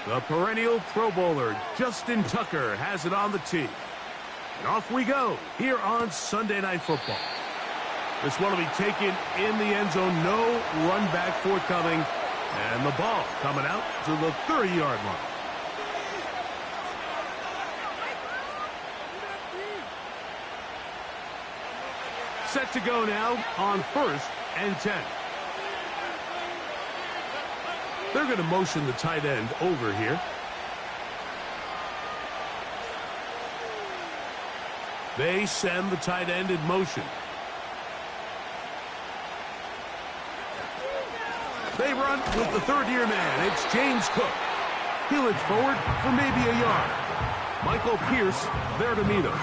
The perennial Pro Bowler, Justin Tucker, has it on the tee. And off we go here on Sunday Night Football. This one will be taken in the end zone. No run back forthcoming. And the ball coming out to the 30-yard line. Set to go now on 1st and 10. They're going to motion the tight end over here. They send the tight end in motion. They run with the third-year man. It's James Cook. He'll edge forward for maybe a yard. Michael Pierce there to meet him.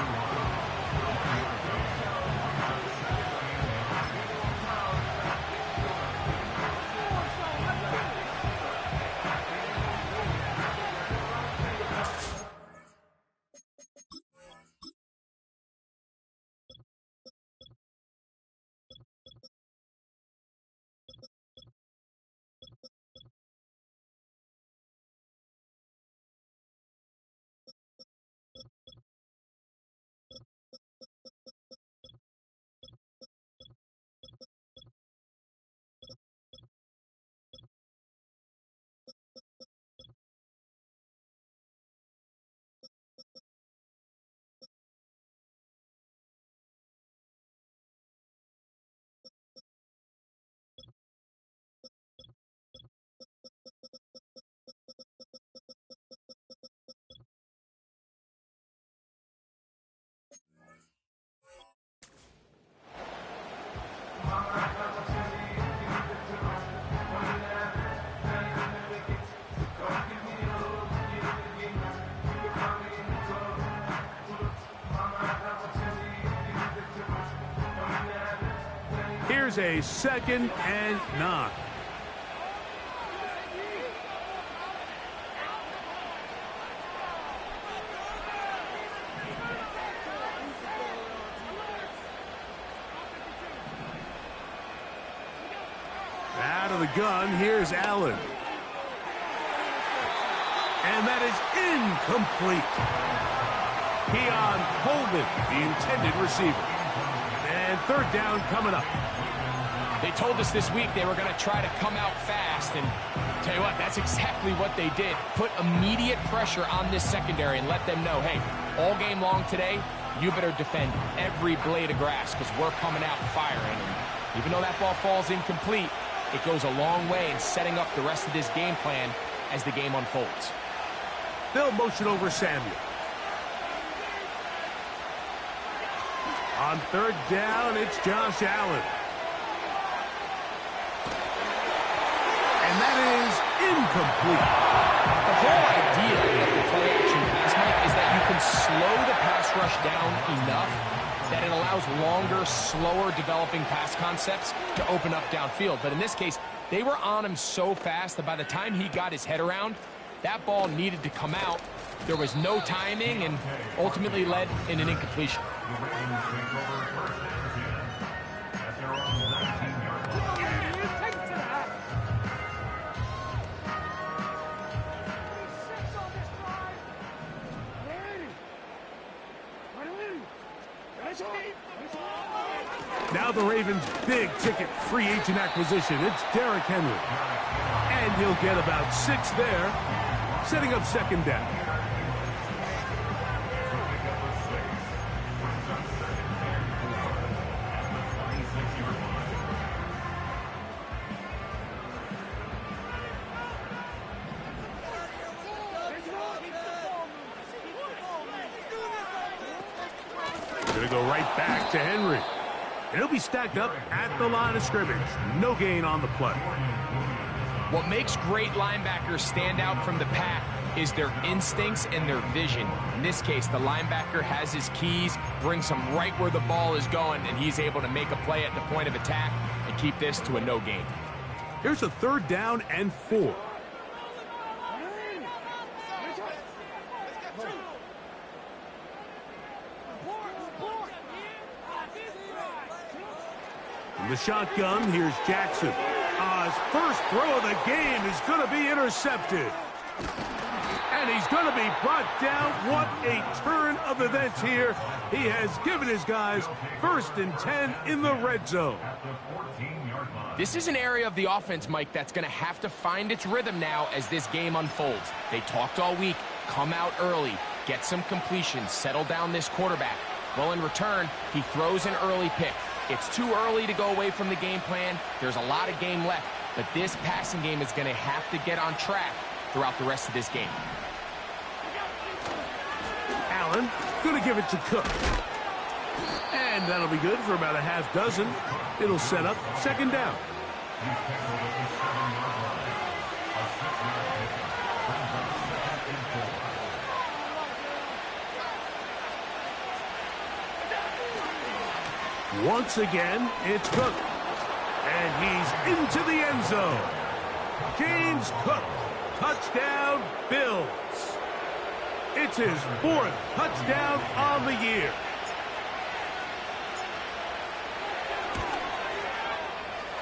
Here's a 2nd and 9. Out of the gun, here's Allen. And that is incomplete. Keon Coleman, the intended receiver. And 3rd down coming up. They told us this week they were going to try to come out fast, and tell you what, that's exactly what they did. Put immediate pressure on this secondary and let them know, hey, all game long today, you better defend every blade of grass because we're coming out firing. And even though that ball falls incomplete, it goes a long way in setting up the rest of this game plan as the game unfolds. They'll motion over Samuel. On 3rd down, it's Josh Allen. And that is incomplete. The whole idea of the play-action pass, Mike, is that you can slow the pass rush down enough that it allows longer, slower developing pass concepts to open up downfield. But in this case, they were on him so fast that by the time he got his head around, that ball needed to come out. There was no timing and ultimately led in an incompletion. Now the Ravens' big-ticket free agent acquisition. It's Derrick Henry. And he'll get about 6 there, setting up 2nd down. Going to go right back to Henry. And he'll be stacked up at the line of scrimmage. No gain on the play. What makes great linebackers stand out from the pack is their instincts and their vision. In this case, the linebacker has his keys, brings him right where the ball is going, and he's able to make a play at the point of attack and keep this to a no gain. Here's a 3rd down and 4. The shotgun, here's Jackson. His first throw of the game is going to be intercepted. And he's going to be brought down. What a turn of events here. He has given his guys 1st and 10 in the red zone. This is an area of the offense, Mike, that's going to have to find its rhythm now as this game unfolds. They talked all week, come out early, get some completions, settle down this quarterback. Well, in return, he throws an early pick. It's too early to go away from the game plan. There's a lot of game left, but this passing game is going to have to get on track throughout the rest of this game. Allen going to give it to Cook. And that'll be good for about a half dozen. It'll set up 2nd down. Once again, it's Cook. And he's into the end zone. James Cook, touchdown Bills. It's his 4th touchdown on the year.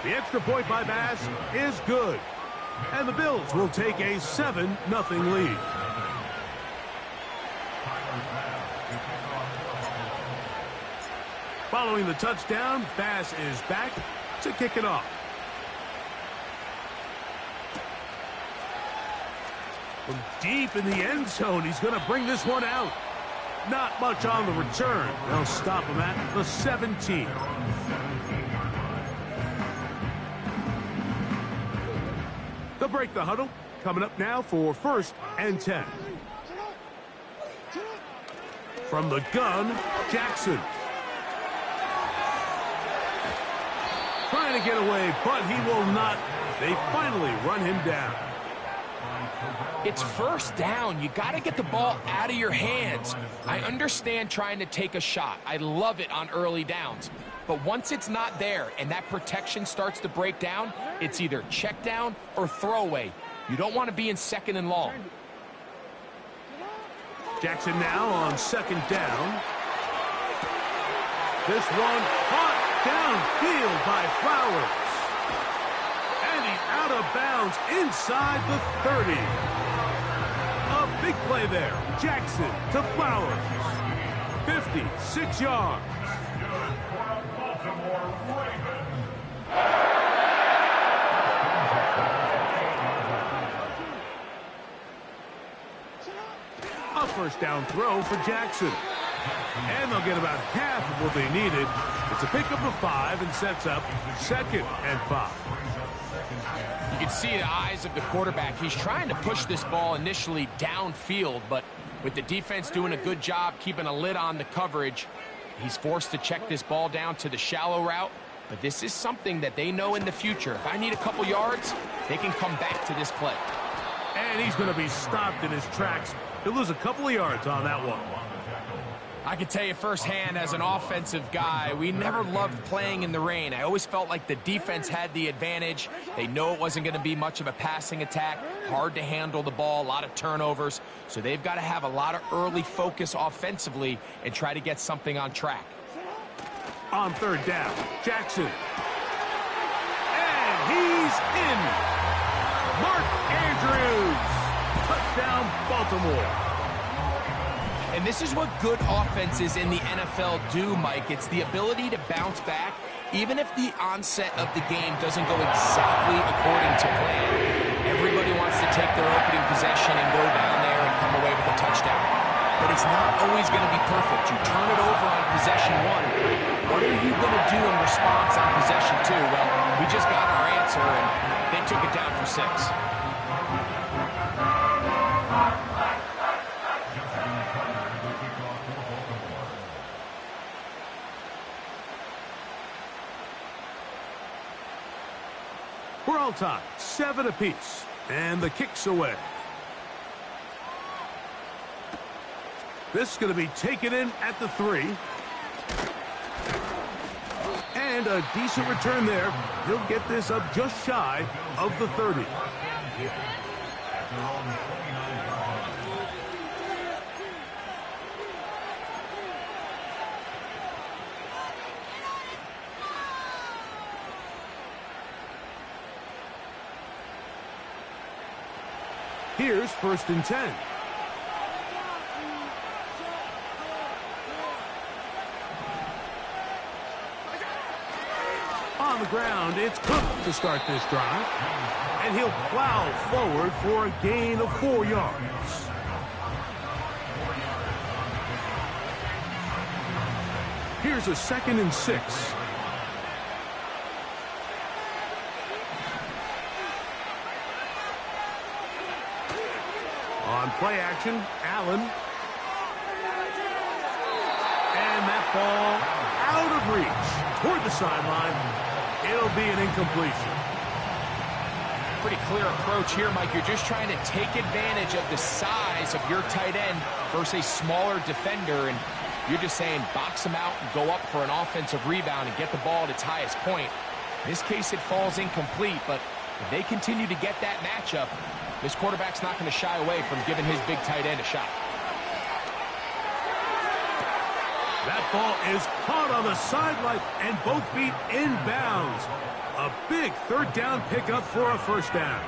The extra point by Bass is good. And the Bills will take a 7-0 lead. Following the touchdown, Bass is back to kick it off. From deep in the end zone, he's going to bring this one out. Not much on the return. They'll stop him at the 17. They'll break the huddle. Coming up now for 1st and 10. From the gun, Jackson. Trying to get away, but he will not. They finally run him down. It's 1st down. You got to get the ball out of your hands. I understand trying to take a shot. I love it on early downs. But once it's not there and that protection starts to break down, it's either check down or throwaway. You don't want to be in 2nd and long. Jackson now on 2nd down. This one caught downfield by Flowers. And he's out of bounds inside the 30. A big play there. Jackson to Flowers. 56 yards. A 1st down throw for Jackson. And they'll get about half of what they needed. It's a pickup of 5 and sets up 2nd and 5. You can see the eyes of the quarterback. He's trying to push this ball initially downfield, but with the defense doing a good job keeping a lid on the coverage, he's forced to check this ball down to the shallow route. But this is something that they know in the future. If I need a couple yards, they can come back to this play. And he's going to be stopped in his tracks. He'll lose a couple of yards on that one. I can tell you firsthand, as an offensive guy, we never loved playing in the rain. I always felt like the defense had the advantage. They know it wasn't going to be much of a passing attack, hard to handle the ball, a lot of turnovers. So they've got to have a lot of early focus offensively and try to get something on track. On 3rd down, Jackson. And he's in. Mark Andrews. Touchdown, Baltimore. And this is what good offenses in the NFL do, Mike. It's the ability to bounce back, even if the onset of the game doesn't go exactly according to plan. Everybody wants to take their opening possession and go down there and come away with a touchdown. But it's not always going to be perfect. You turn it over on possession 1. What are you going to do in response on possession 2? Well, we just got our answer, and they took it down for 6. We're all tied, 7 apiece, and the kick's away. This is going to be taken in at the 3. And a decent return there. He'll get this up just shy of the 30. Here's 1st and 10. On the ground, it's Cook to start this drive. And he'll plow forward for a gain of 4 yards. Here's a 2nd and 6. On play action, Allen. And that ball out of reach toward the sideline. It'll be an incompletion. Pretty clear approach here, Mike. You're just trying to take advantage of the size of your tight end versus a smaller defender, and you're just saying box him out and go up for an offensive rebound and get the ball at its highest point. In this case, it falls incomplete, but if they continue to get that matchup, this quarterback's not going to shy away from giving his big tight end a shot. That ball is caught on the sideline and both feet inbounds. A big 3rd down pickup for a 1st down.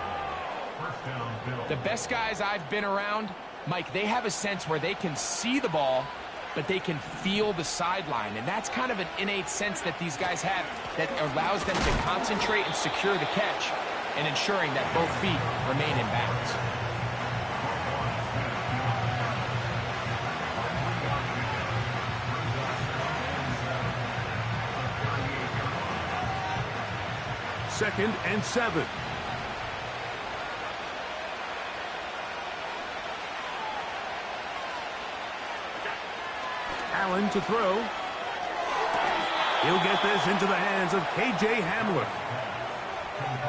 The best guys I've been around, Mike, they have a sense where they can see the ball, but they can feel the sideline. And that's kind of an innate sense that these guys have that allows them to concentrate and secure the catch and ensuring that both feet remain in bounds. Second and 7. Allen to throw. He'll get this into the hands of K.J. Hamler.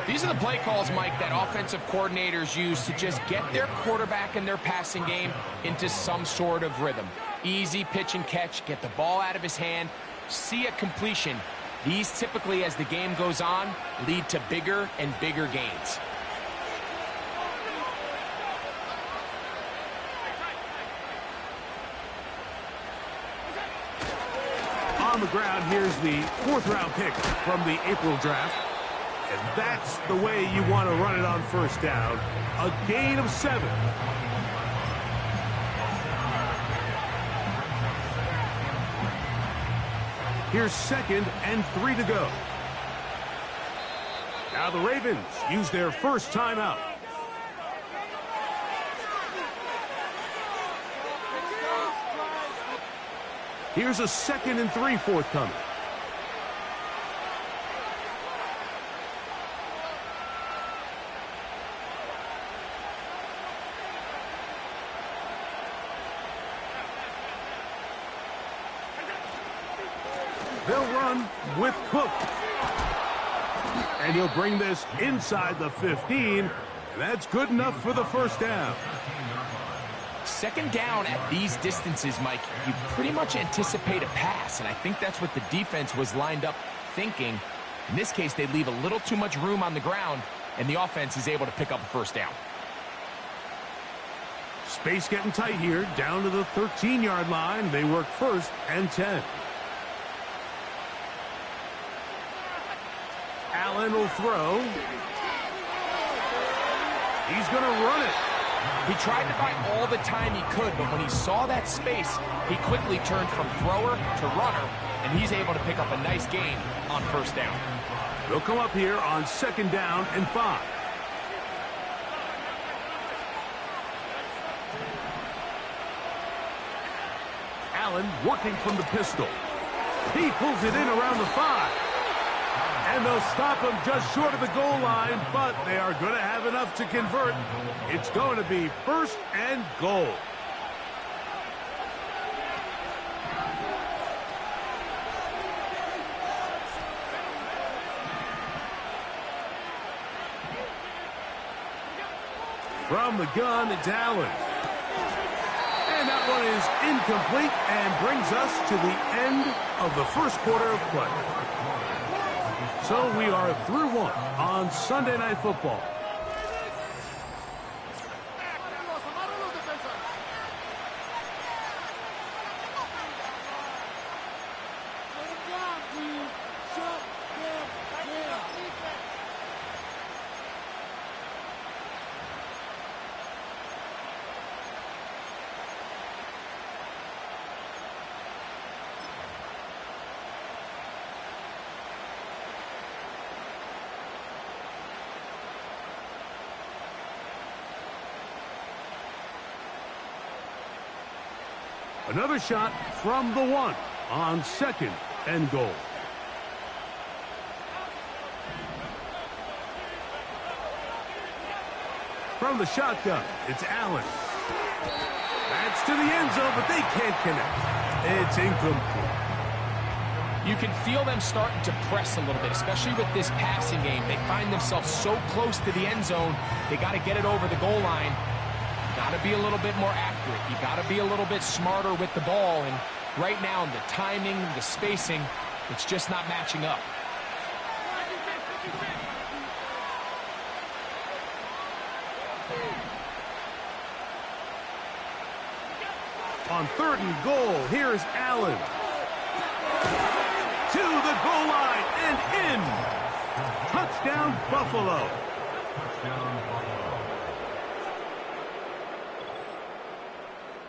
These are the play calls, Mike, that offensive coordinators use to just get their quarterback and their passing game into some sort of rhythm. Easy pitch and catch, get the ball out of his hand, see a completion. These typically, as the game goes on, lead to bigger and bigger gains. On the ground, here's the 4th-round pick from the April draft. And that's the way you want to run it on 1st down. A gain of 7. Here's 2nd and 3 to go. Now the Ravens use their first timeout. Here's a 2nd and 3 forthcoming. They'll run with Cook. And he'll bring this inside the 15. And that's good enough for the 1st down. 2nd down at these distances, Mike, you pretty much anticipate a pass, and I think that's what the defense was lined up thinking. In this case, they leave a little too much room on the ground, and the offense is able to pick up a 1st down. Space getting tight here, down to the 13-yard line. They work 1st and 10. Allen will throw. He's going to run it. He tried to buy all the time he could, but when he saw that space, he quickly turned from thrower to runner, and he's able to pick up a nice gain on 1st down. They'll come up here on 2nd down and 5. Allen working from the pistol. He pulls it in around the 5. And they'll stop him just short of the goal line, but they are going to have enough to convert. It's going to be 1st and goal. From the gun, it's Allen. And that one is incomplete and brings us to the end of the 1st quarter of play. So we are through 1 on Sunday Night Football. Another shot from the 1 on 2nd and goal. From the shotgun, it's Allen. That's to the end zone, but they can't connect. It's incomplete. You can feel them starting to press a little bit, especially with this passing game. They find themselves so close to the end zone, they got to get it over the goal line. You got to be a little bit more accurate. You got to be a little bit smarter with the ball. And right now, the timing, the spacing, it's just not matching up. On 3rd and goal, here's Allen. To the goal line and in. Touchdown, Buffalo.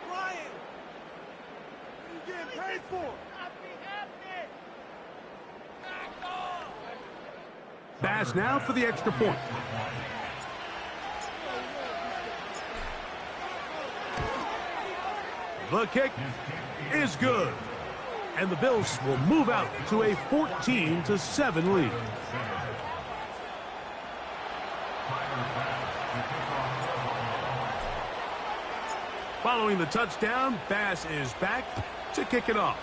Ryan, you getting paid for? Pass now for the extra point. The kick is good. And the Bills will move out to a 14-7 lead. Following the touchdown, Bass is back to kick it off.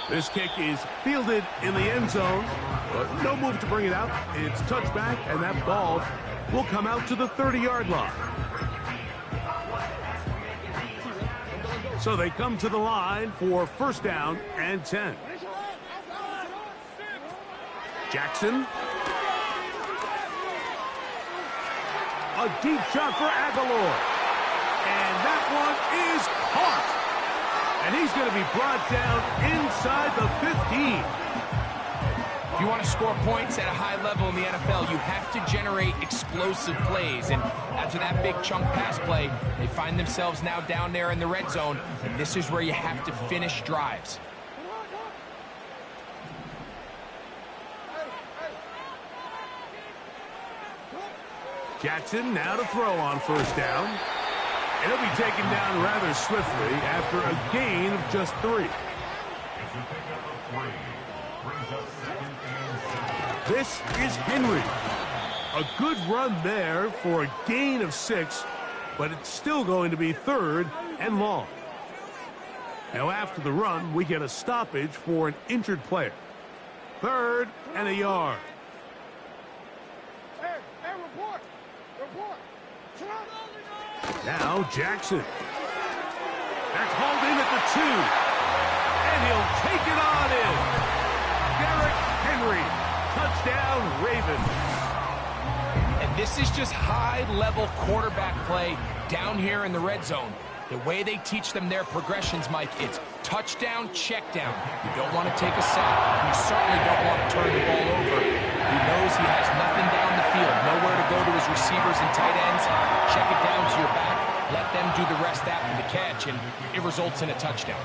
This kick is fielded in the end zone, but no move to bring it out. It's touchback, and that ball will come out to the 30-yard line. So they come to the line for 1st down and 10. Jackson. A deep shot for Aguilar. And that one is caught. And he's going to be brought down inside the 15. If you want to score points at a high level in the NFL, you have to generate explosive plays. And after that big chunk pass play, they find themselves now down there in the red zone. And this is where you have to finish drives. Jackson now to throw on 1st down. And he'll be taken down rather swiftly after a gain of just 3. This is Henry. A good run there for a gain of 6, but it's still going to be 3rd and long. Now after the run, we get a stoppage for an injured player. 3rd and a yard. Hey, report. Now Jackson. That's hauled in at the 2. And he'll take it on in. Derrick Henry. Touchdown, Ravens. And this is just high-level quarterback play down here in the red zone. The way they teach them their progressions, Mike, it's touchdown, check down. You don't want to take a sack. You certainly don't want to turn the ball over. He knows he has nothing down the field, nowhere to go to his receivers and tight ends. Check it down to your back. Let them do the rest after the catch, and it results in a touchdown.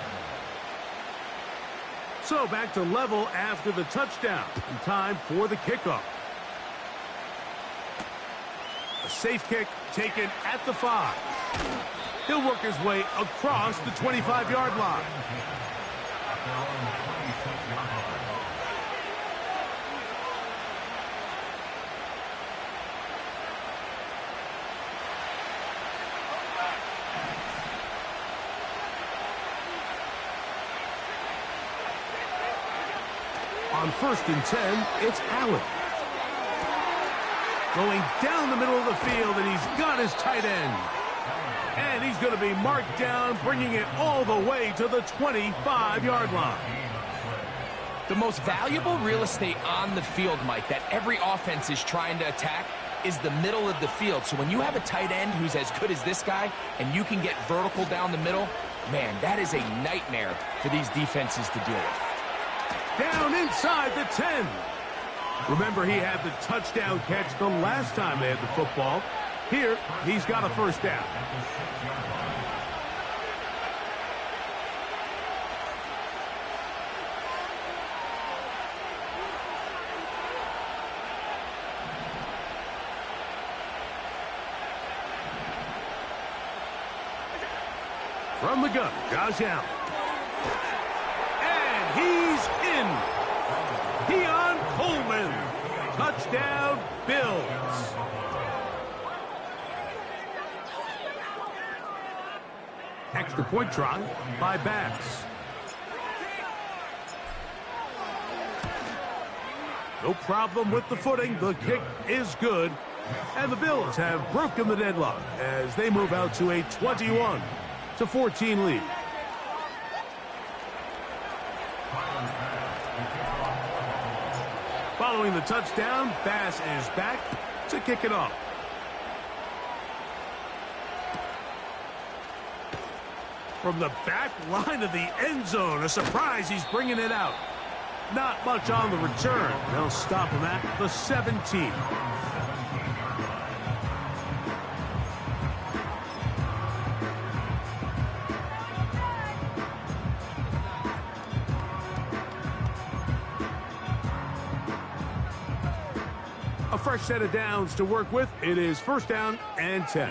So back to level after the touchdown. And time for the kickoff. A safe kick taken at the 5. He'll work his way across the 25-yard line. On 1st and 10, it's Allen. Going down the middle of the field, and he's got his tight end. And he's going to be marked down, bringing it all the way to the 25-yard line. The most valuable real estate on the field, Mike, that every offense is trying to attack is the middle of the field. So when you have a tight end who's as good as this guy, and you can get vertical down the middle, man, that is a nightmare for these defenses to deal with. Down inside the 10. Remember, he had the touchdown catch the last time they had the football. Here, he's got a 1st down. From the gun, Josh Allen. And he's in. Keon Coleman. Touchdown, Bills. Extra point try by Bass. No problem with the footing. The kick is good. And the Bills have broken the deadlock as they move out to a 21-14 lead. Following the touchdown, Bass is back to kick it off. From the back line of the end zone, a surprise, he's bringing it out. Not much on the return. They'll stop him at the 17. A fresh set of downs to work with. It is first down and 10.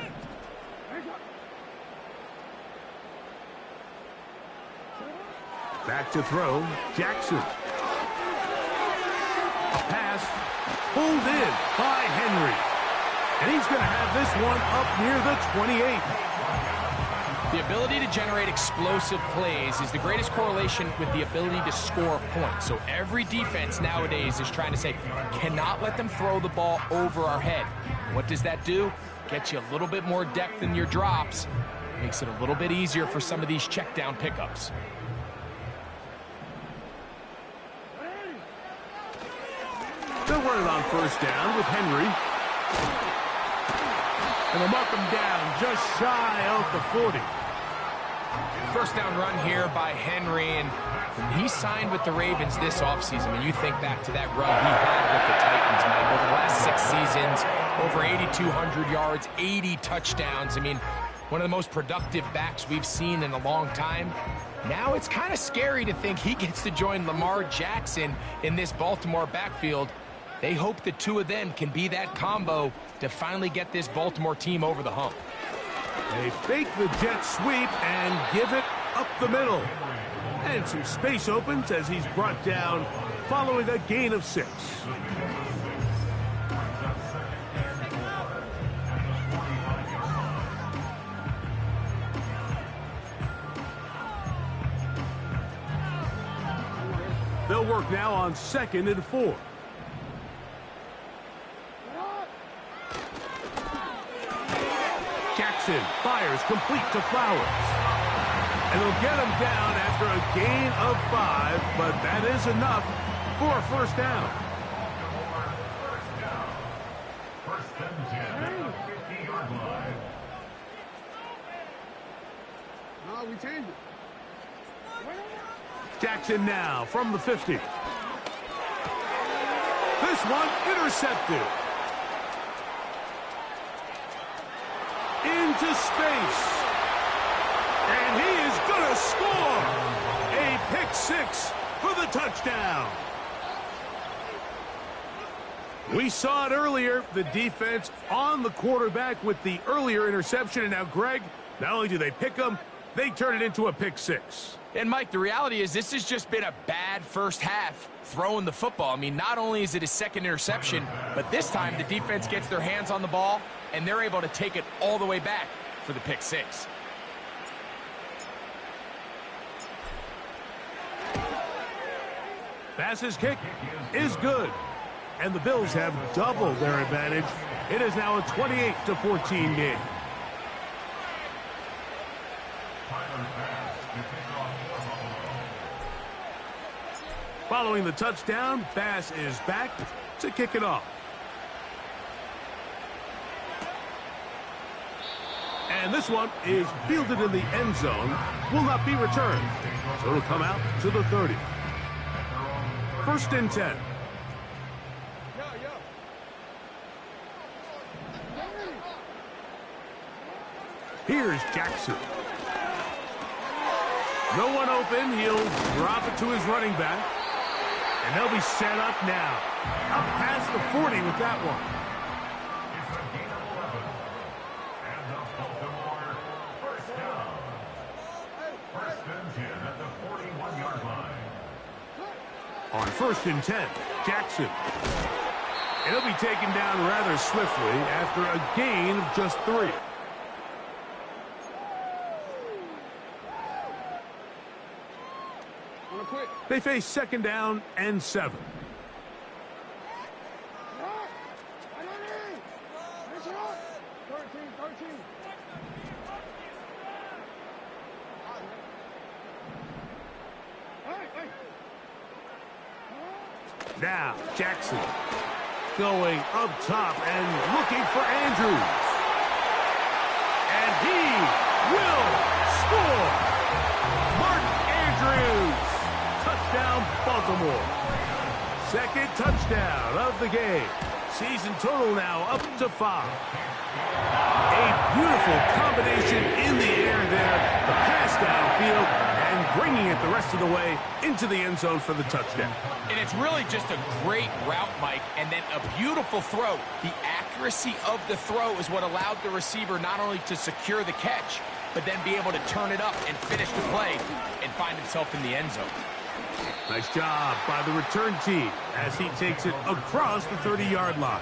Back to throw, Jackson. A pass pulled in by Henry. And he's going to have this one up near the 28. The ability to generate explosive plays is the greatest correlation with the ability to score points. So every defense nowadays is trying to say, cannot let them throw the ball over our head. What does that do? Gets you a little bit more depth in your drops. Makes it a little bit easier for some of these check down pickups. They'll run it on first down with Henry. And they'll mark him down just shy of the 40. First down run here by Henry, and when he signed with the Ravens this offseason, when you think back to that run he had with the Titans, Mike, over the last 6 seasons, over 8,200 yards, 80 touchdowns. I mean, one of the most productive backs we've seen in a long time. Now it's kind of scary to think he gets to join Lamar Jackson in this Baltimore backfield. They hope the two of them can be that combo to finally get this Baltimore team over the hump. They fake the jet sweep and give it up the middle. And some space opens as he's brought down following a gain of 6. They'll work now on 2nd and 4. Jackson fires complete to Flowers. And they'll get him down after a gain of 5, but that is enough for a first down. First and 10 at the 50-yard line. No, we changed it. Jackson now from the 50. This one intercepted. Into space. And he is going to score. A pick 6 for the touchdown. We saw it earlier, the defense on the quarterback with the earlier interception. And now, Greg, not only do they pick him, they turn it into a pick 6. And, Mike, the reality is this has just been a bad first half throwing the football. I mean, not only is it his second interception, but this time the defense gets their hands on the ball, and they're able to take it all the way back for the pick 6. Bass's kick is good. And the Bills have doubled their advantage. It is now a 28-14 game. Following the touchdown, Bass is back to kick it off. And this one is fielded in the end zone, will not be returned. So it'll come out to the 30. First and 10. Here's Jackson. No one open. He'll drop it to his running back. And they'll be set up now. Up past the 40 with that one. It's a gain of 11. And the Baltimore first down. On 1st and 10, Jackson. And he'll be taken down rather swiftly after a gain of just 3. They face 2nd down and 7. Now, Jackson going up top and looking for Andrews. And he will score. Mark Andrews. Touchdown, Baltimore. 2nd touchdown of the game. Season total now up to 5. A beautiful combination in the air there. The pass downfield and bringing it the rest of the way into the end zone for the touchdown. And it's really just a great route, Mike, and then a beautiful throw. The accuracy of the throw is what allowed the receiver not only to secure the catch, but then be able to turn it up and finish the play and find himself in the end zone. Nice job by the return team as he takes it across the 30-yard line.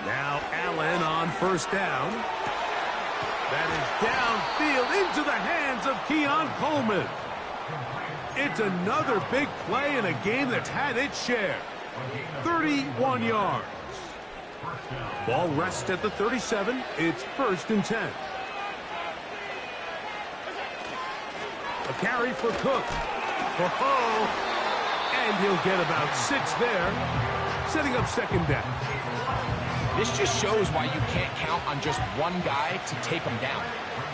Now Allen on 1st down. That is downfield into the hands of Keon Coleman. It's another big play in a game that's had its share. 31 yards. Ball rests at the 37. It's 1st and 10. A carry for Cook. And he'll get about 6 there, setting up 2nd down. This just shows why you can't count on just one guy to take him down.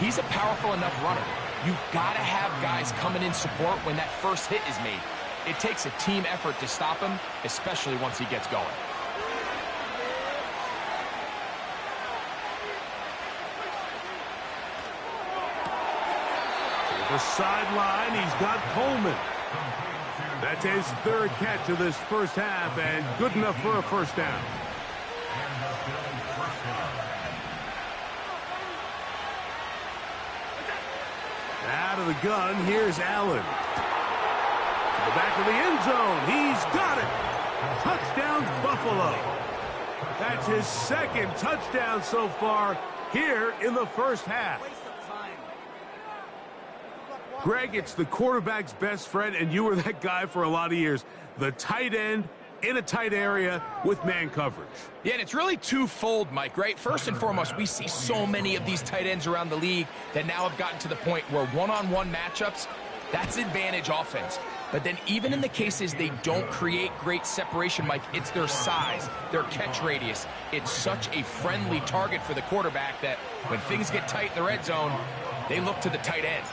He's a powerful enough runner. You've got to have guys coming in support when that first hit is made. It takes a team effort to stop him, especially once he gets going. To the sideline, he's got Coleman. That's his 3rd catch of this first half, and good enough for a 1st down. Out of the gun, here's Allen. To the back of the end zone, he's got it. Touchdown, Buffalo. That's his 2nd touchdown so far here in the first half. Greg, it's the quarterback's best friend, and you were that guy for a lot of years. The tight end in a tight area with man coverage. Yeah, and it's really twofold, Mike, right? First and foremost, we see so many of these tight ends around the league that now have gotten to the point where one-on-one matchups, that's advantage offense. But then even in the cases they don't create great separation, Mike, it's their size, their catch radius. It's such a friendly target for the quarterback that when things get tight in the red zone, they look to the tight end.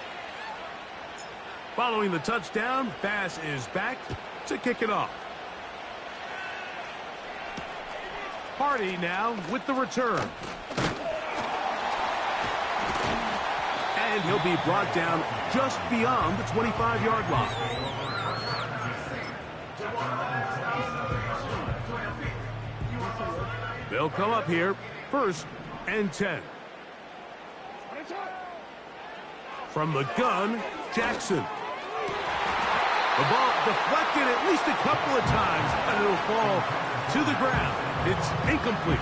Following the touchdown, Bass is back to kick it off. Hardy now with the return. And he'll be brought down just beyond the 25-yard line. They'll come up here, 1st and 10. From the gun, Jackson. The ball deflected at least a couple of times, and it'll fall to the ground. It's incomplete.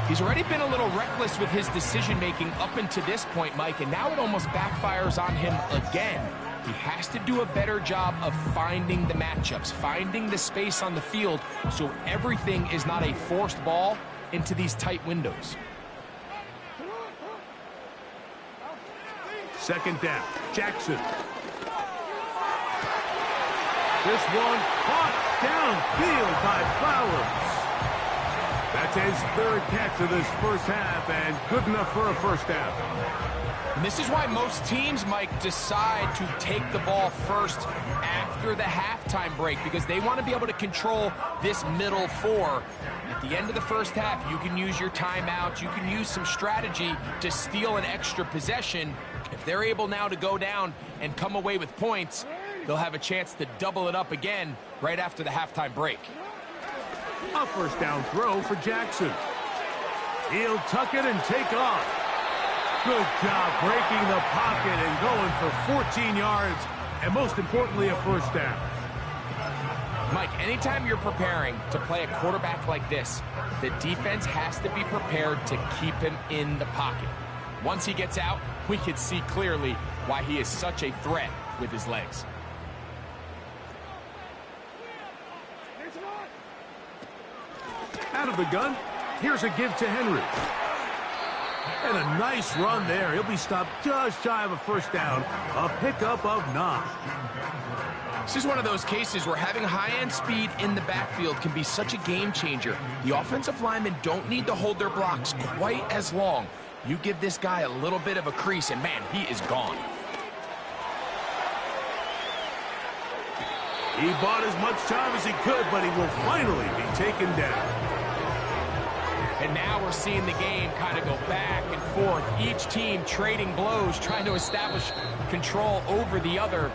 He's already been a little reckless with his decision-making up until this point, Mike, and now it almost backfires on him again. He has to do a better job of finding the matchups, finding the space on the field, so everything is not a forced ball into these tight windows. 2nd down, Jackson. This one caught downfield by Flowers. That's his 3rd catch of this first half, and good enough for a 1st down. And this is why most teams, Mike, decide to take the ball first after the halftime break, because they want to be able to control this middle 4 At the end of the first half, you can use your timeouts, you can use some strategy to steal an extra possession. If they're able now to go down and come away with points, they'll have a chance to double it up again right after the halftime break. A first down throw for Jackson. He'll tuck it and take off. Good job breaking the pocket and going for 14 yards, and most importantly, a first down. Mike, anytime you're preparing to play a quarterback like this, the defense has to be prepared to keep him in the pocket. Once he gets out, we can see clearly why he is such a threat with his legs. Out of the gun, here's a give to Henry. And a nice run there. He'll be stopped just shy of a first down. A pickup of 9. This is one of those cases where having high-end speed in the backfield can be such a game changer. The offensive linemen don't need to hold their blocks quite as long. You give this guy a little bit of a crease, and man, he is gone. He bought as much time as he could, but he will finally be taken down. And now we're seeing the game kind of go back and forth. Each team trading blows, trying to establish control over the other.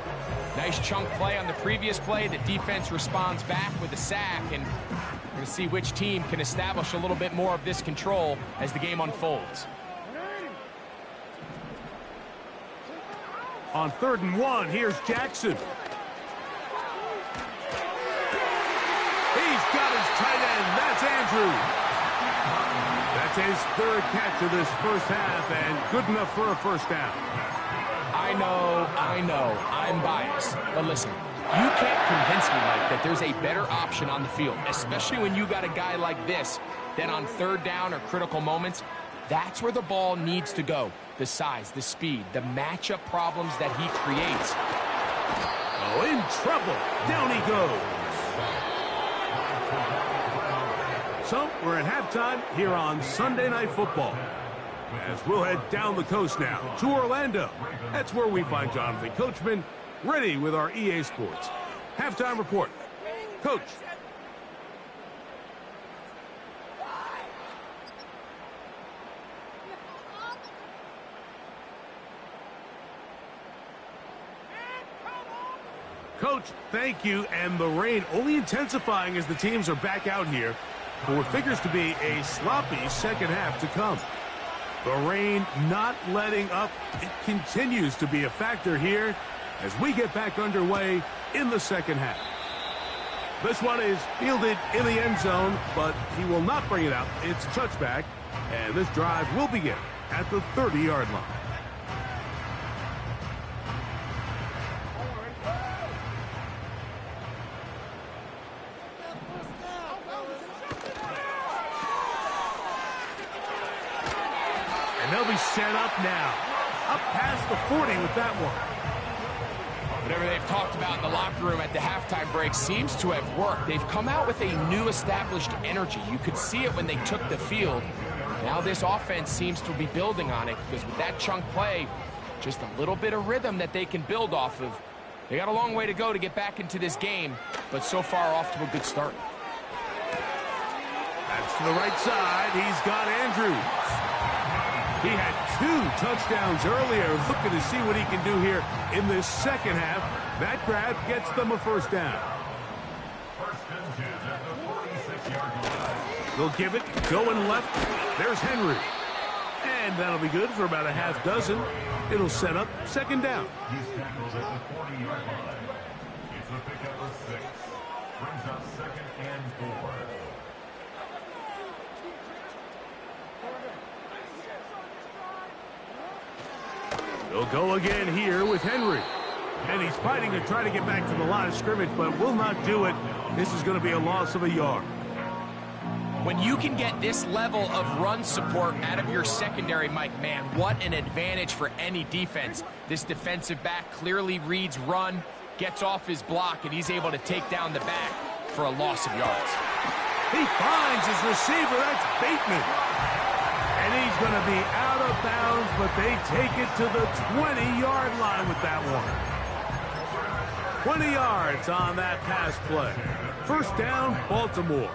Nice chunk play on the previous play. The defense responds back with a sack, and we're going to see which team can establish a little bit more of this control as the game unfolds. On 3rd and 1, here's Jackson. He's got his tight end. That's Andrews. That's his 3rd catch of this first half, and good enough for a first down. I know, I'm biased. But listen, you can't convince me, Mike, that there's a better option on the field, especially when you got a guy like this, that on 3rd down or critical moments, that's where the ball needs to go. The size, the speed, the matchup problems that he creates. Oh, in trouble. Down he goes. So, we're at halftime here on Sunday Night Football. As we'll head down the coast now to Orlando. That's where we find Jonathan Coachman ready with our EA Sports halftime report. Coach. Coach, thank you. And the rain only intensifying as the teams are back out here for what figures to be a sloppy second half to come. The rain not letting up. It continues to be a factor here as we get back underway in the second half. This one is fielded in the end zone, but he will not bring it out. It's touchback, and this drive will begin at the 30-yard line. They'll be set up now. Up past the 40 with that one. Whatever they've talked about in the locker room at the halftime break seems to have worked. They've come out with a new established energy. You could see it when they took the field. Now this offense seems to be building on it because with that chunk play, just a little bit of rhythm that they can build off of. They got a long way to go to get back into this game, but so far off to a good start. That's to the right side. He's got Andrews. He had 2 touchdowns earlier, looking to see what he can do here in this second half. That grab gets them a first down. They'll give it, going left. There's Henry. And that'll be good for about a half dozen. It'll set up second down. He's tackled at the 40-yard line. It's a pickup of 6. Brings up 2nd and 4. They'll go again here with Henry. And he's fighting to try to get back to the line of scrimmage, but will not do it. This is going to be a loss of a yard. When you can get this level of run support out of your secondary, Mike, man, what an advantage for any defense. This defensive back clearly reads run, gets off his block, and he's able to take down the back for a loss of yards. He finds his receiver. That's Bateman. And he's going to be out of bounds, but they take it to the 20-yard line with that one. 20 yards on that pass play. First down, Baltimore.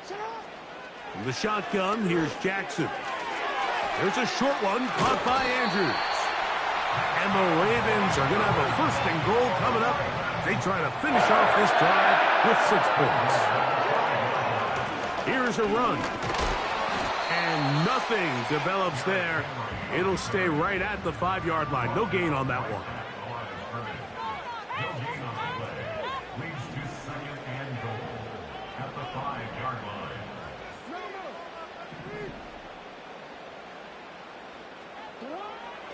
From the shotgun, here's Jackson. There's a short one caught by Andrews. And the Ravens are going to have a 1st and goal coming up. They try to finish off this drive with 6 points. Here's a run. And nothing develops there. It'll stay right at the 5-yard line. No gain on that one. No gain on the play. Leads to 2nd and goal at the 5-yard line.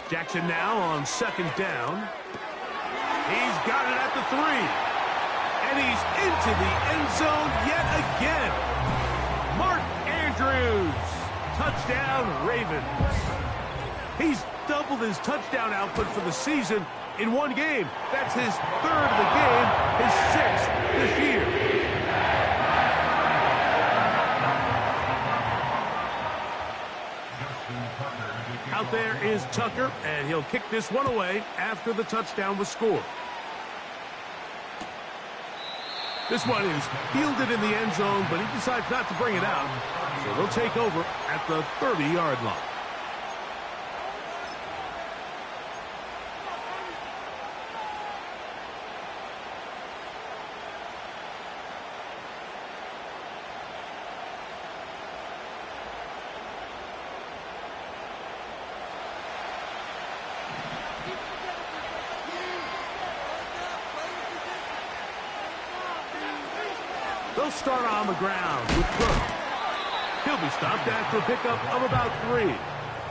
Jackson now on 2nd down. He's got it at the 3. And he's into the end zone yet again. Mark Andrews. Touchdown, Ravens. He's doubled his touchdown output for the season in one game. That's his 3rd of the game, his 6th this year. Out there is Tucker, and he'll kick this one away after the touchdown was scored. This one is fielded in the end zone, but he decides not to bring it out. So they'll take over at the 30-yard line. They'll start on the ground with Cook. He'll be stopped after a pickup of about 3.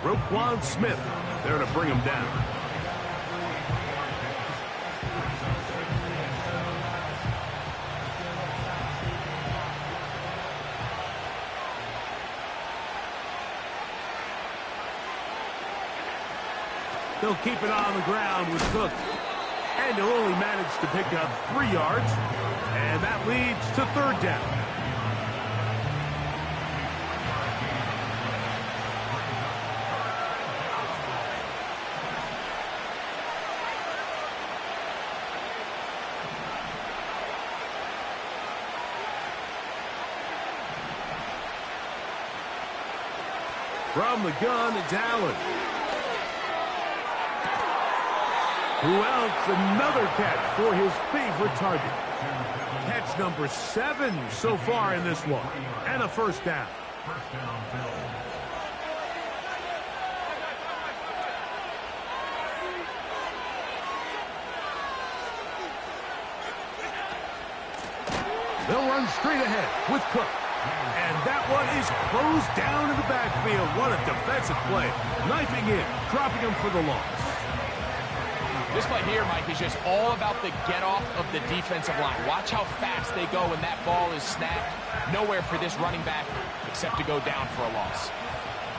Roquan Smith there to bring him down. They'll keep it on the ground with Cook. And he'll only manage to pick up 3 yards. And that leads to 3rd down. From the gun, it's Allen. Who else? Another catch for his favorite target. Catch number 7 so far in this one. And a 1st down. They'll run straight ahead with Cook. And that one is closed down in the backfield. What a defensive play. Knifing in, dropping him for the loss. This play here, Mike, is just all about the get-off of the defensive line. Watch how fast they go when that ball is snapped. Nowhere for this running back except to go down for a loss.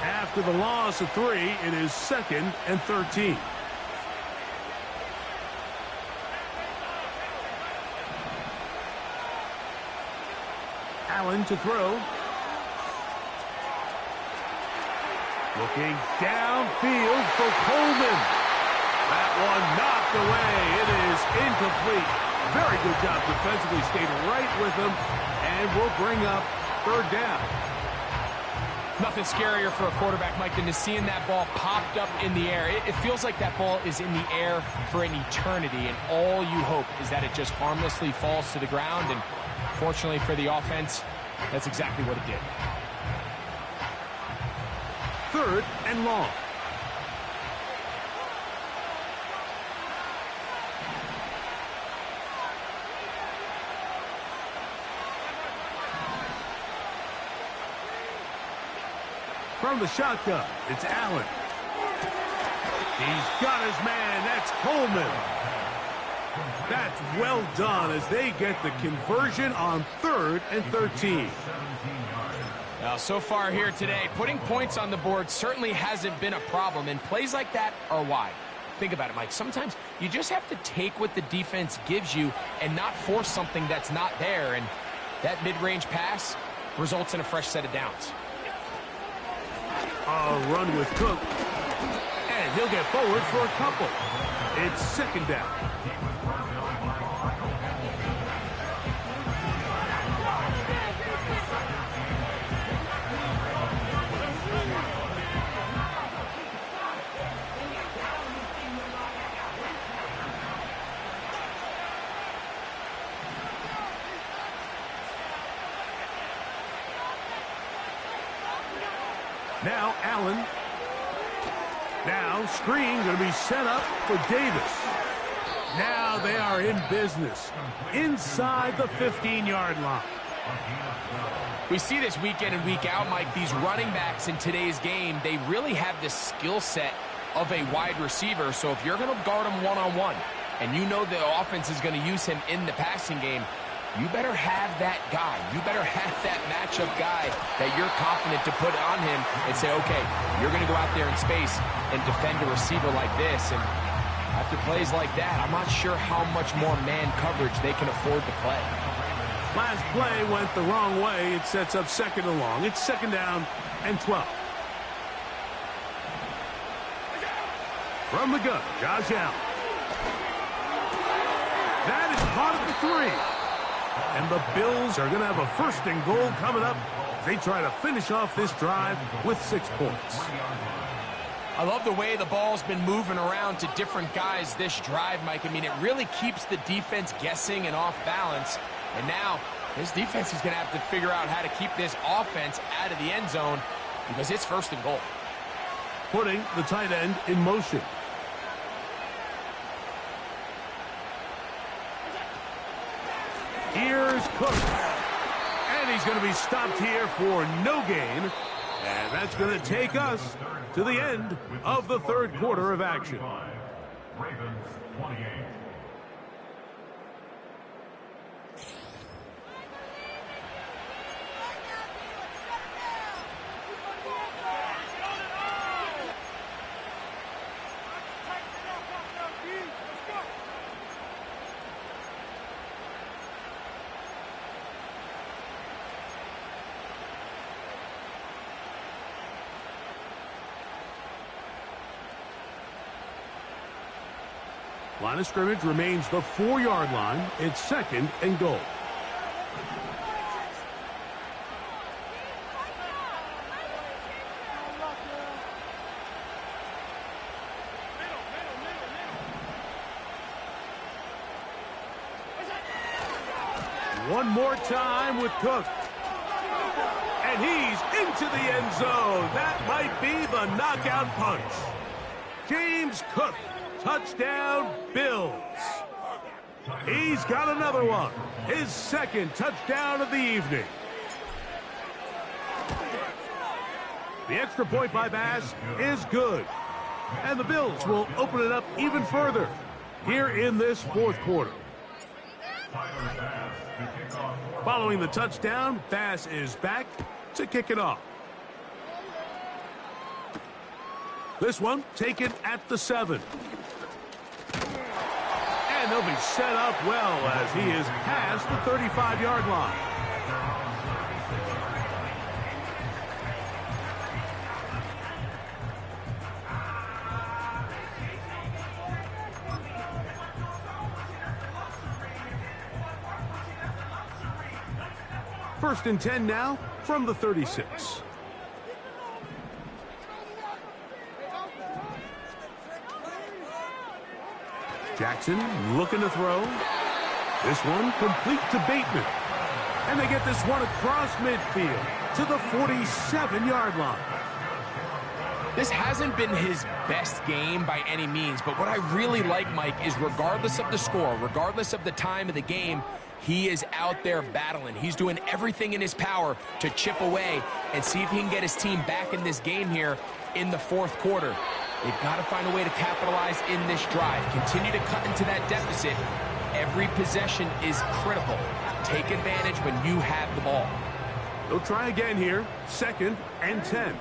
After the loss of 3, it is 2nd and 13. Allen to throw. Looking downfield for Coleman. That one knocked away. It is incomplete. Very good job defensively. Stayed right with him. And will bring up 3rd down. Nothing scarier for a quarterback, Mike, than to seeing that ball popped up in the air. It feels like that ball is in the air for an eternity, and all you hope is that it just harmlessly falls to the ground. And fortunately for the offense, that's exactly what it did. 3rd and long. From the shotgun, it's Allen. He's got his man. That's Coleman. That's well done as they get the conversion on 3rd and 13. Now, so far here today, putting points on the board certainly hasn't been a problem, and plays like that are why. Think about it, Mike. Sometimes you just have to take what the defense gives you and not force something that's not there, and that mid-range pass results in a fresh set of downs. A run with Cook, and he'll get forward for a couple. It's 2nd down. Now Allen. Now screen going to be set up for Davis. Now they are in business inside the 15-yard line. We see this week in and week out, Mike, these running backs in today's game, they really have the skill set of a wide receiver. So if you're going to guard him one-on-one and you know the offense is going to use him in the passing game, you better have that guy. You better have that matchup guy that you're confident to put on him and say, okay, you're going to go out there in space and defend a receiver like this. And after plays like that, I'm not sure how much more man coverage they can afford to play. Last play went the wrong way. It sets up second and long. It's second down and 12. From the gun, Josh Allen. That is caught at the 3. And the Bills are going to have a first and goal coming up. They try to finish off this drive with 6 points. I love the way the ball's been moving around to different guys this drive, Mike. I mean, it really keeps the defense guessing and off balance. And now, this defense is going to have to figure out how to keep this offense out of the end zone because it's first and goal. Putting the tight end in motion. Here's Cook. And he's going to be stopped here for no gain. And that's going to take us to the end of the third quarter of action. Ravens 28. Line of scrimmage remains the 4-yard line. It's second and goal. One more time with Cook. And he's into the end zone. That might be the knockout punch. James Cook. Touchdown, Bills. He's got another one. His second touchdown of the evening. The extra point by Bass is good. And the Bills will open it up even further here in this fourth quarter. Following the touchdown, Bass is back to kick it off. This one taken at the 7. And they'll be set up well as he is past the 35-yard line. First and 10 now from the 36. Jackson looking to throw. This one complete to Bateman. And they get this one across midfield to the 47-yard line. This hasn't been his best game by any means, but what I really like, Mike, is regardless of the score, regardless of the time of the game, he is out there battling. He's doing everything in his power to chip away and see if he can get his team back in this game here in the fourth quarter. They've got to find a way to capitalize in this drive. Continue to cut into that deficit. Every possession is critical. Take advantage when you have the ball. They'll try again here. Second and 10.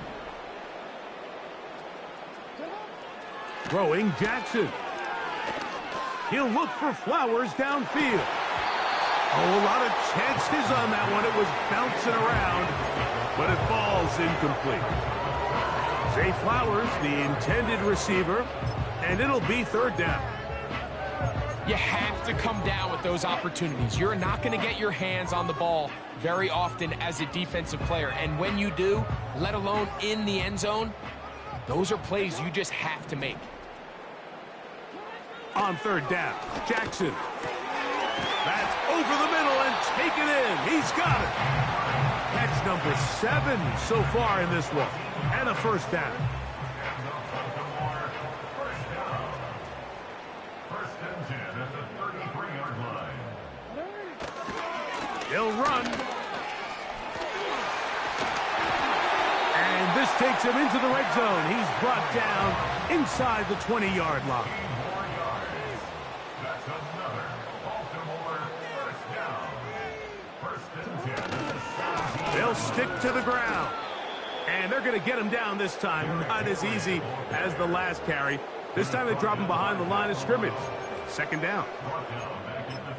Throwing Jackson. He'll look for Flowers downfield. Oh, a lot of chances on that one. It was bouncing around, but it falls incomplete. Zay Flowers, the intended receiver, and it'll be third down. You have to come down with those opportunities. You're not going to get your hands on the ball very often as a defensive player. And when you do, let alone in the end zone, those are plays you just have to make. On third down, Jackson. That's over the middle and taken in. He's got it. Catch number 7 so far in this one. And a first down. First and 10 at the 33-yard line. He'll run. And this takes him into the red zone. He's brought down inside the 20-yard line. That's another Baltimore first down. First and 10. They'll stick to the ground. And they're going to get him down this time. Not as easy as the last carry. This time they drop him behind the line of scrimmage. Second down.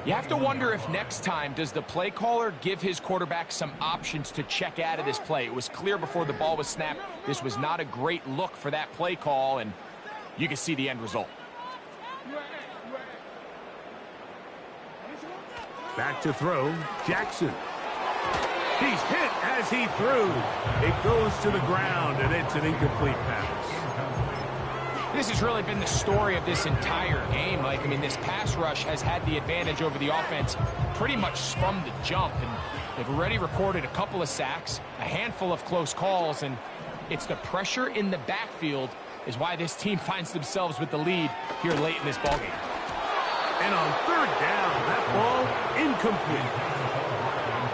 You have to wonder if next time does the play caller give his quarterback some options to check out of this play. It was clear before the ball was snapped this was not a great look for that play call, and you can see the end result. Back to throw, Jackson. He's hit as he threw. It goes to the ground, and it's an incomplete pass. This has really been the story of this entire game, Mike. I mean, this pass rush has had the advantage over the offense pretty much from the jump, and they've already recorded a couple of sacks, a handful of close calls, and it's the pressure in the backfield is why this team finds themselves with the lead here late in this ballgame. And on third down, that ball incomplete.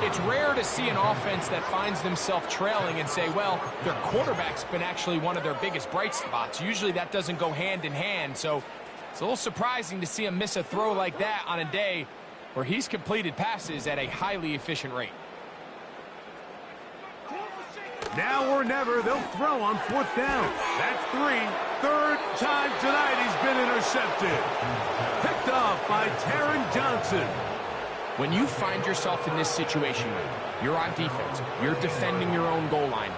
It's rare to see an offense that finds themselves trailing and say, well, their quarterback's been actually one of their biggest bright spots. Usually that doesn't go hand in hand, so it's a little surprising to see him miss a throw like that on a day where he's completed passes at a highly efficient rate. Now or never, they'll throw on fourth down. That's 3. Third time tonight he's been intercepted. Picked off by Taron Johnson. When you find yourself in this situation, you're on defense, you're defending your own goal line,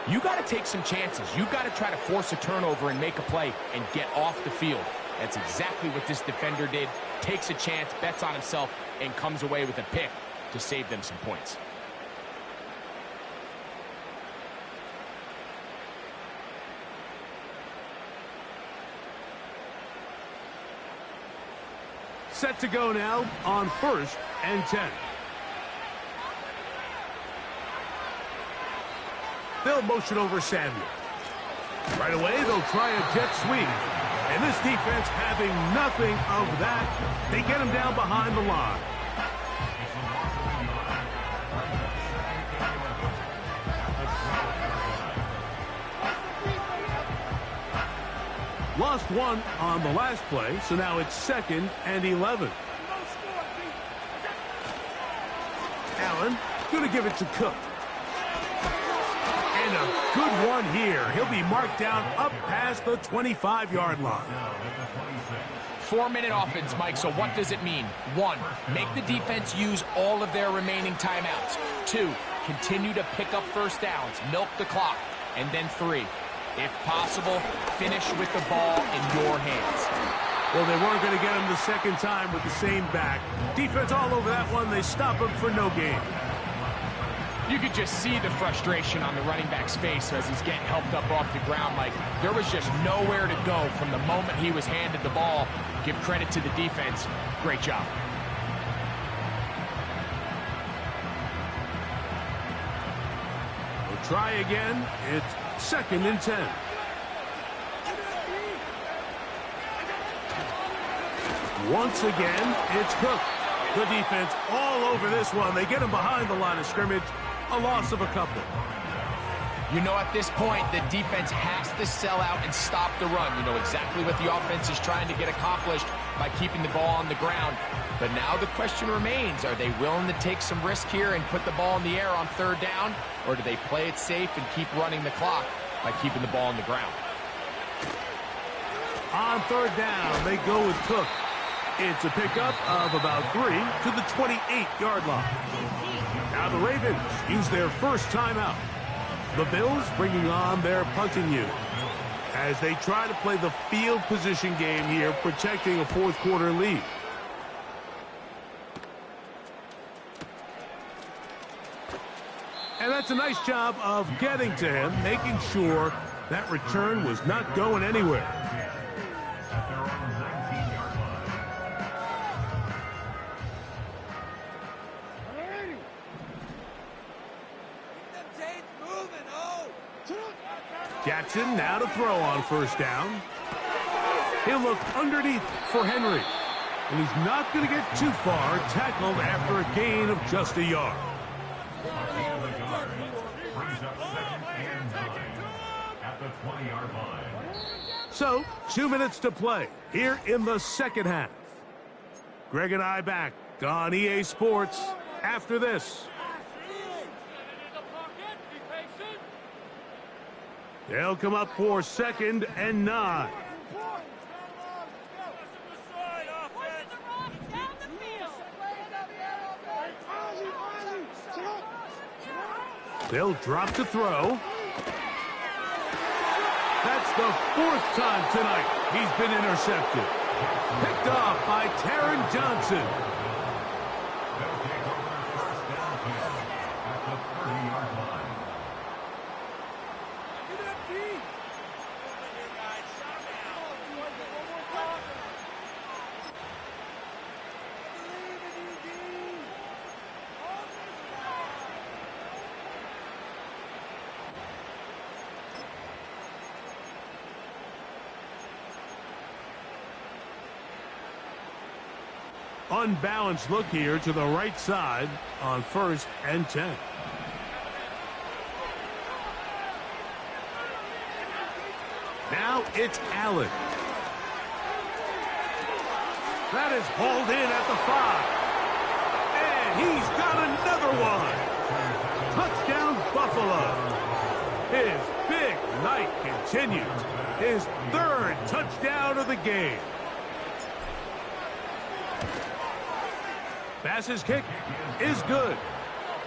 you got to take some chances. You got to try to force a turnover and make a play and get off the field. That's exactly what this defender did. Takes a chance, bets on himself, and comes away with a pick to save them some points. Set to go now on 1st and 10. They'll motion over Samuel. Right away, they'll try a jet sweep. And this defense having nothing of that, they get him down behind the line. Lost 1 on the last play, so now it's 2nd and 11. Allen going to give it to Cook. And a good one here. He'll be marked down up past the 25-yard line. 4-minute offense, Mike, so what does it mean? 1, make the defense use all of their remaining timeouts. 2, continue to pick up first downs, milk the clock. And then 3, if possible, finish with the ball in your hands. Well, they weren't going to get him the second time with the same back. Defense all over that one. They stop him for no gain. You could just see the frustration on the running back's face as he's getting helped up off the ground. Like, there was just nowhere to go from the moment he was handed the ball. Give credit to the defense. Great job. We'll try again. It's 2nd and 10. Once again, it's Cook. The defense all over this one. They get him behind the line of scrimmage. A loss of a couple. You know, at this point, the defense has to sell out and stop the run. You know exactly what the offense is trying to get accomplished by keeping the ball on the ground. But now the question remains, are they willing to take some risk here and put the ball in the air on third down? Or do they play it safe and keep running the clock by keeping the ball on the ground? On third down, they go with Cook. It's a pickup of about 3 to the 28-yard line. Now the Ravens use their first timeout. The Bills bringing on their punting unit as they try to play the field position game here, protecting a fourth-quarter lead. And that's a nice job of getting to him, making sure that return was not going anywhere. Jackson now to throw on first down. He'll look underneath for Henry. And he's not going to get too far, tackled after a gain of just a yard. Brings up 2nd and 9 at the 20-yard line. So, 2 minutes to play here in the second half. Greg and I back on EA Sports after this. They'll come up for 2nd and 9. They'll drop to throw. That's the 4th time tonight he's been intercepted. Picked off by Taron Johnson. They'll take over first down here at the 30-yard line. Unbalanced look here to the right side on 1st and 10. Now it's Allen. That is hauled in at the 5. And he's got another one. Touchdown, Buffalo. His big night continues. His 3rd touchdown of the game. Bass's kick is good.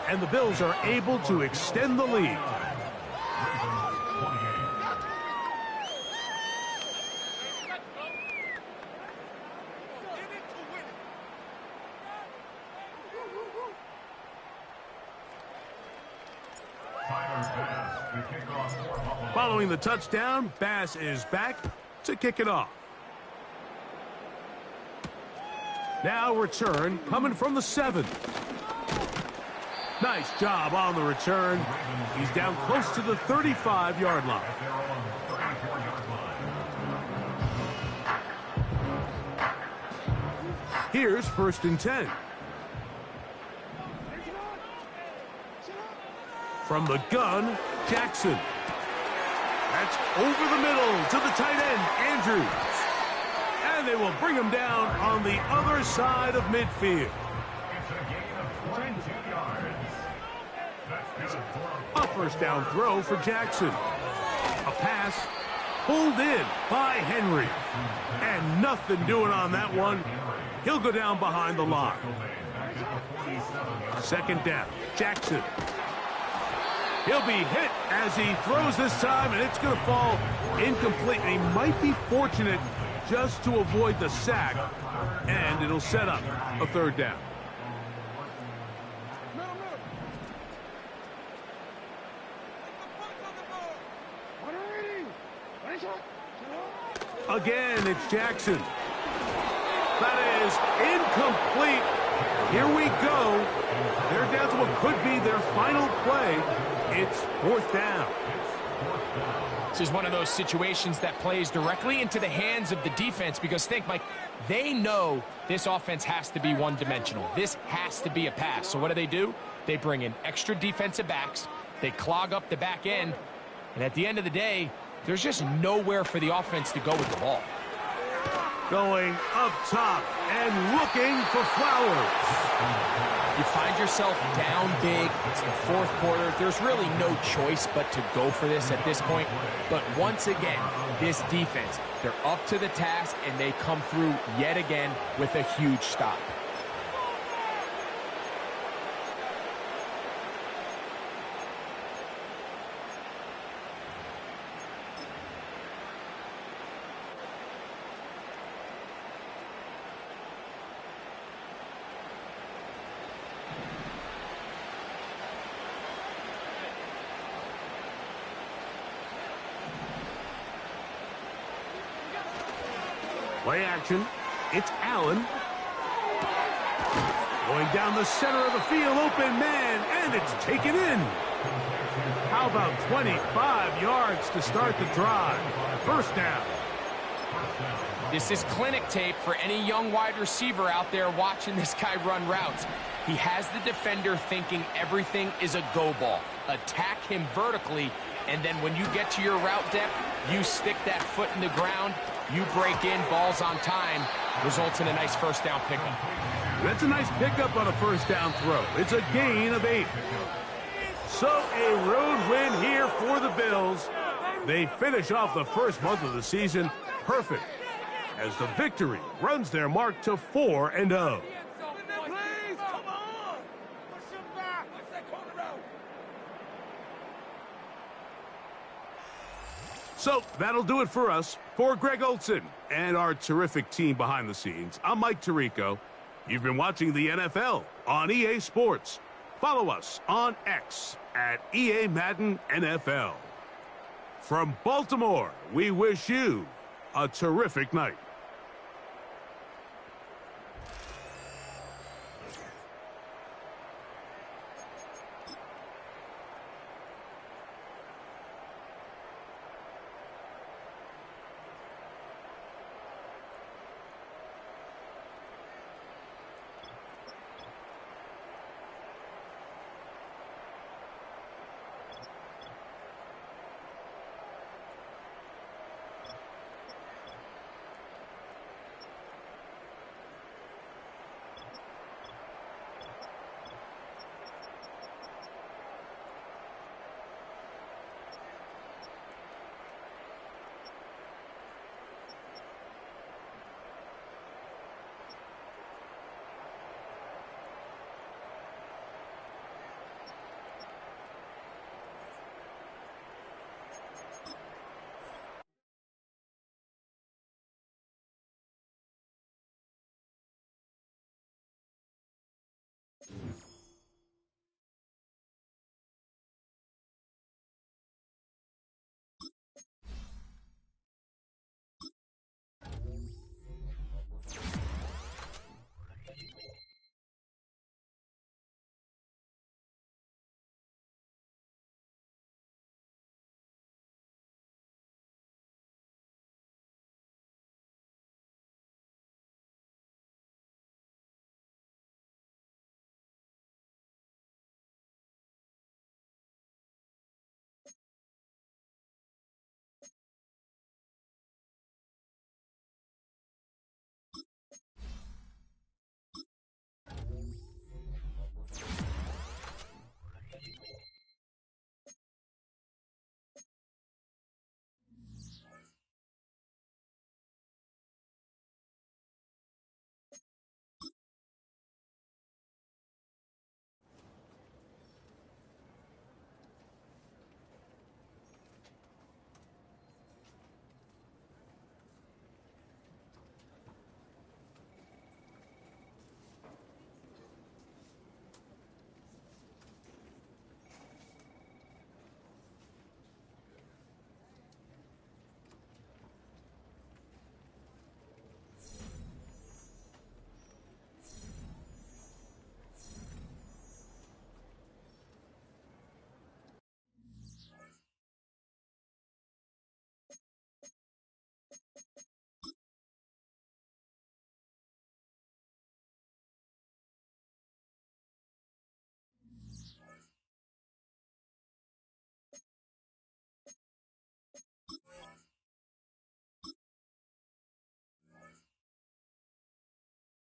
And the Bills are able to extend the lead. Following the touchdown, Bass is back to kick it off. Now return coming from the 7. Nice job on the return. He's down close to the 35-yard line. Here's 1st and 10. From the gun, Jackson. That's over the middle to the tight end, Andrews. And they will bring him down on the other side of midfield. It's a gain of 22 yards. That's good. A first down throw for Jackson. A pass pulled in by Henry. And nothing doing on that one. He'll go down behind the line. 2nd down, Jackson. He'll be hit as he throws this time, and it's going to fall incomplete. And he might be fortunate just to avoid the sack, and it'll set up a 3rd down. Again, it's Jackson. That is incomplete. Here we go. They're down to what could be their final play. It's 4th down. This is one of those situations that plays directly into the hands of the defense because think, Mike, they know this offense has to be one-dimensional. This has to be a pass. So what do? They bring in extra defensive backs. They clog up the back end. And at the end of the day, there's just nowhere for the offense to go with the ball. Going up top and looking for Flowers. You find yourself down big. It's the 4th quarter. There's really no choice but to go for this at this point. But once again, this defense, they're up to the task, and they come through yet again with a huge stop. Play action. It's Allen. Going down the center of the field, open man, and it's taken in. How about 25 yards to start the drive? First down. This is clinic tape for any young wide receiver out there watching this guy run routes. He has the defender thinking everything is a go ball. Attack him vertically, and then when you get to your route depth, you stick that foot in the ground, you break in, balls on time, results in a nice first down pickup. That's a nice pickup on a first down throw. It's a gain of 8. So a road win here for the Bills. They finish off the first month of the season perfect, as the victory runs their mark to 4-0. So that'll do it for us. For Greg Olson and our terrific team behind the scenes, I'm Mike Tirico. You've been watching the NFL on EA Sports. Follow us on X at EA Madden NFL. From Baltimore, we wish you a terrific night.